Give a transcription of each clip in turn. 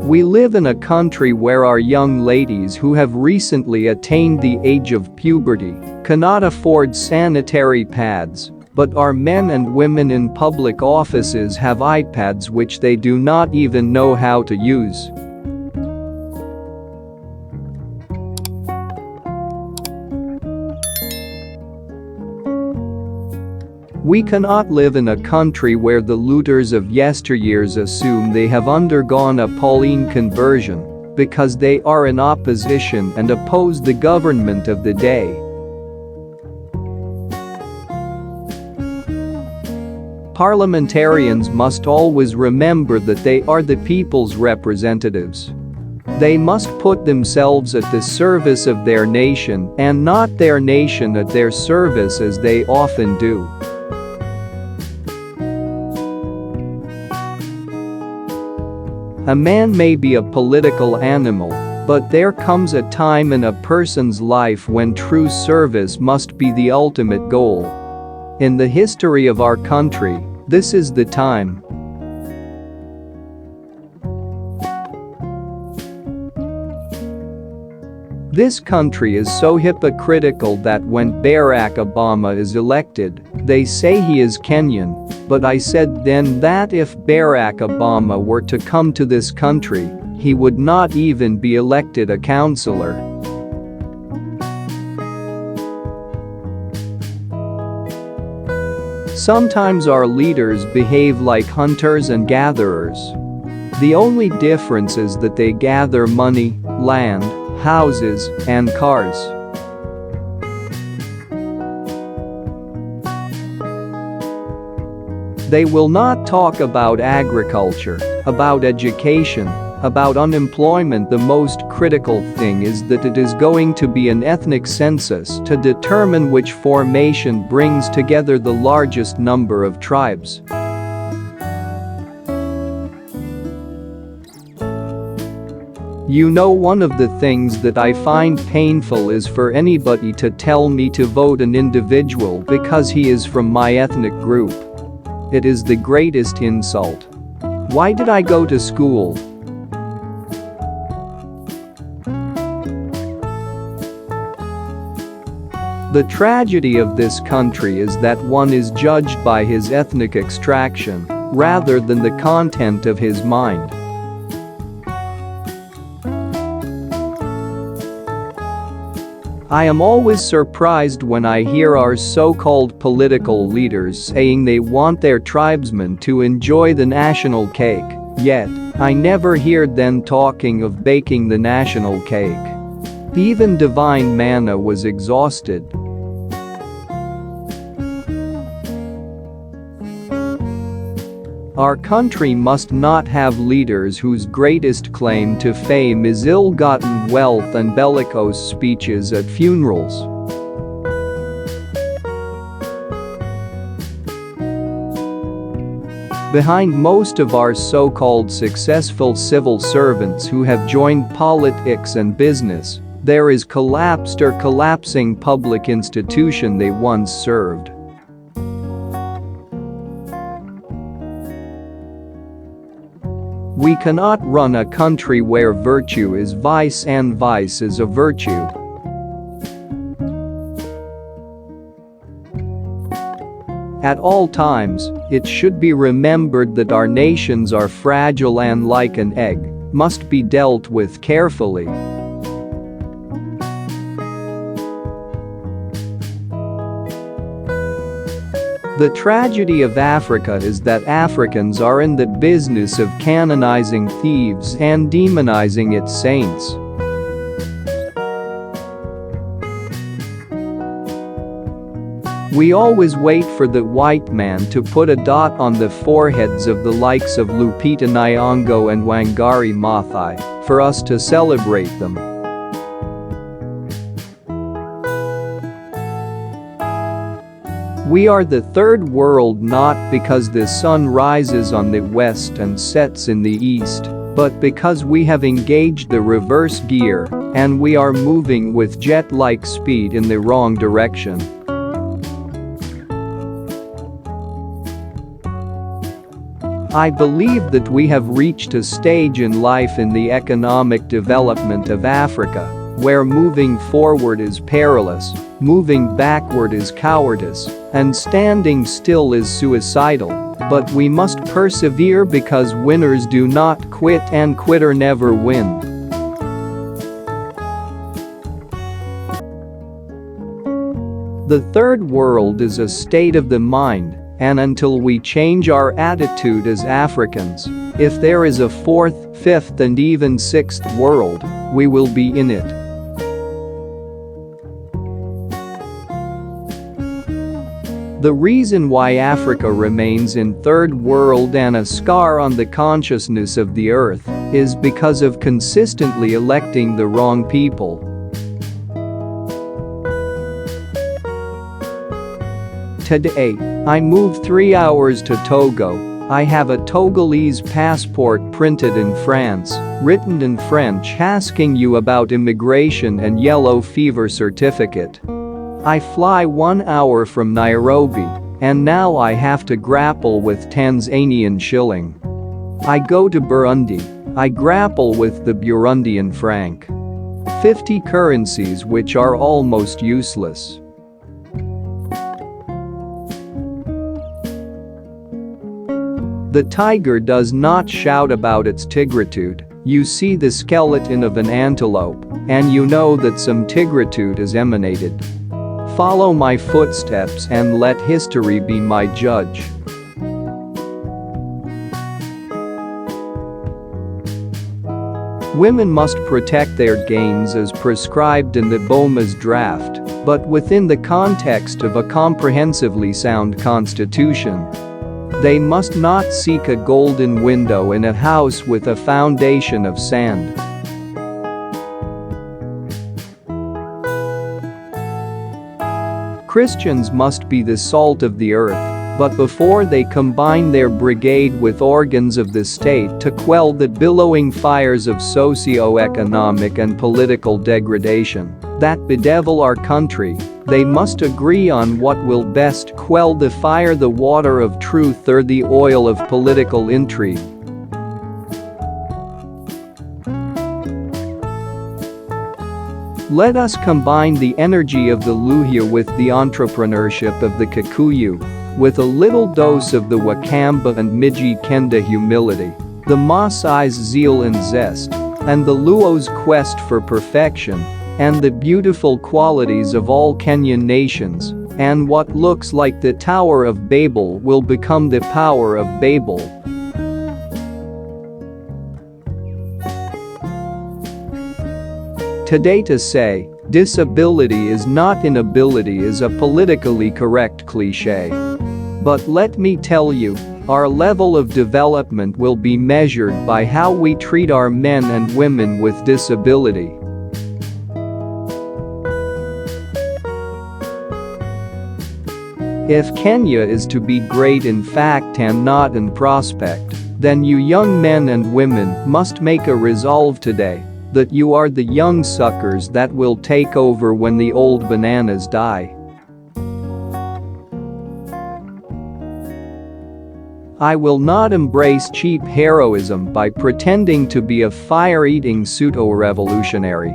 We live in a country where our young ladies who have recently attained the age of puberty cannot afford sanitary pads, but our men and women in public offices have iPads which they do not even know how to use. We cannot live in a country where the looters of yesteryears assume they have undergone a Pauline conversion because they are in opposition and oppose the government of the day. Parliamentarians must always remember that they are the people's representatives. They must put themselves at the service of their nation and not their nation at their service as they often do. A man may be a political animal, but there comes a time in a person's life when true service must be the ultimate goal. In the history of our country, this is the time. This country is so hypocritical that when Barack Obama is elected, they say he is Kenyan, but I said then that if Barack Obama were to come to this country, he would not even be elected a councillor. Sometimes our leaders behave like hunters and gatherers. The only difference is that they gather money, land, houses, and cars. They will not talk about agriculture, about education, about unemployment. The most critical thing is that it is going to be an ethnic census to determine which formation brings together the largest number of tribes. You know, one of the things that I find painful is for anybody to tell me to vote an individual because he is from my ethnic group. It is the greatest insult. Why did I go to school? The tragedy of this country is that one is judged by his ethnic extraction rather than the content of his mind. I am always surprised when I hear our so-called political leaders saying they want their tribesmen to enjoy the national cake, yet I never hear them talking of baking the national cake. Even divine manna was exhausted. Our country must not have leaders whose greatest claim to fame is ill-gotten wealth and bellicose speeches at funerals. Behind most of our so-called successful civil servants who have joined politics and business, there is collapsed or collapsing public institution they once served. We cannot run a country where virtue is vice and vice is a virtue. At all times, it should be remembered that our nations are fragile and, like an egg, must be dealt with carefully. The tragedy of Africa is that Africans are in the business of canonizing thieves and demonizing its saints. We always wait for the white man to put a dot on the foreheads of the likes of Lupita Nyong'o and Wangari Maathai for us to celebrate them. We are the third world not because the sun rises on the west and sets in the east, but because we have engaged the reverse gear and we are moving with jet-like speed in the wrong direction. I believe that we have reached a stage in life in the economic development of Africa where moving forward is perilous, moving backward is cowardice, and standing still is suicidal. But we must persevere because winners do not quit and quitter never win. The third world is a state of the mind, and until we change our attitude as Africans, if there is a fourth, fifth and even sixth world, we will be in it. The reason why Africa remains in third world and a scar on the consciousness of the earth is because of consistently electing the wrong people. Today, I moved 3 hours to Togo. I have a Togolese passport printed in France, written in French asking you about immigration and yellow fever certificate. I fly 1 hour from Nairobi, and now I have to grapple with Tanzanian shilling. I go to Burundi, I grapple with the Burundian franc. 50 currencies which are almost useless. The tiger does not shout about its tigritude. You see the skeleton of an antelope, and you know that some tigritude has emanated. Follow my footsteps and let history be my judge. Women must protect their gains as prescribed in the Boma's draft, but within the context of a comprehensively sound constitution. They must not seek a golden window in a house with a foundation of sand. Christians must be the salt of the earth, but before they combine their brigade with organs of the state to quell the billowing fires of socio-economic and political degradation that bedevil our country, they must agree on what will best quell the fire, the water of truth or the oil of political intrigue. Let us combine the energy of the Luhya with the entrepreneurship of the Kikuyu, with a little dose of the Wakamba and Miji Kenda humility, the Maasai's zeal and zest, and the Luo's quest for perfection, and the beautiful qualities of all Kenyan nations, and what looks like the Tower of Babel will become the Power of Babel. Today to say, disability is not inability is a politically correct cliché. But let me tell you, our level of development will be measured by how we treat our men and women with disability. If Kenya is to be great in fact and not in prospect, then you young men and women must make a resolve today that you are the young suckers that will take over when the old bananas die. I will not embrace cheap heroism by pretending to be a fire-eating pseudo-revolutionary.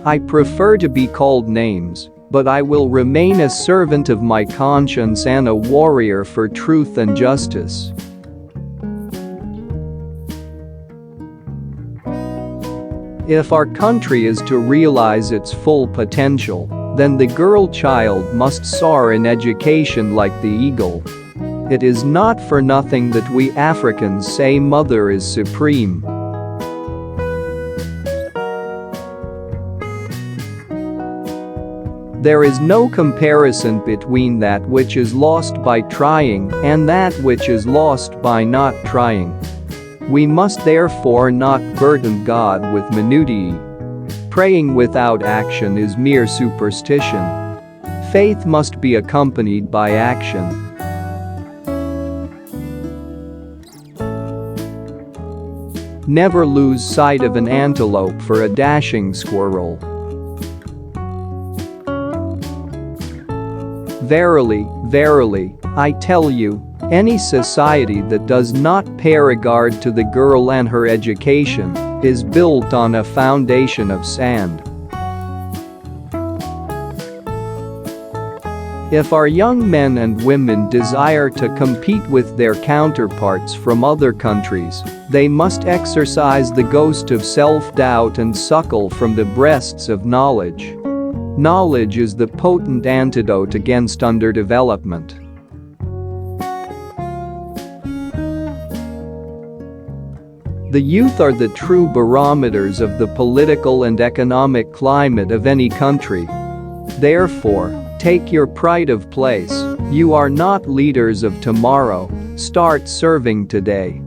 I prefer to be called names, but I will remain a servant of my conscience and a warrior for truth and justice. If our country is to realize its full potential, then the girl child must soar in education like the eagle. It is not for nothing that we Africans say mother is supreme. There is no comparison between that which is lost by trying and that which is lost by not trying. We must therefore not burden God with minutiae. Praying without action is mere superstition. Faith must be accompanied by action. Never lose sight of an antelope for a dashing squirrel. Verily, verily, I tell you, any society that does not pay regard to the girl and her education is built on a foundation of sand. If our young men and women desire to compete with their counterparts from other countries, they must exercise the ghost of self-doubt and suckle from the breasts of knowledge. Knowledge is the potent antidote against underdevelopment. The youth are the true barometers of the political and economic climate of any country. Therefore, take your pride of place. You are not leaders of tomorrow. Start serving today.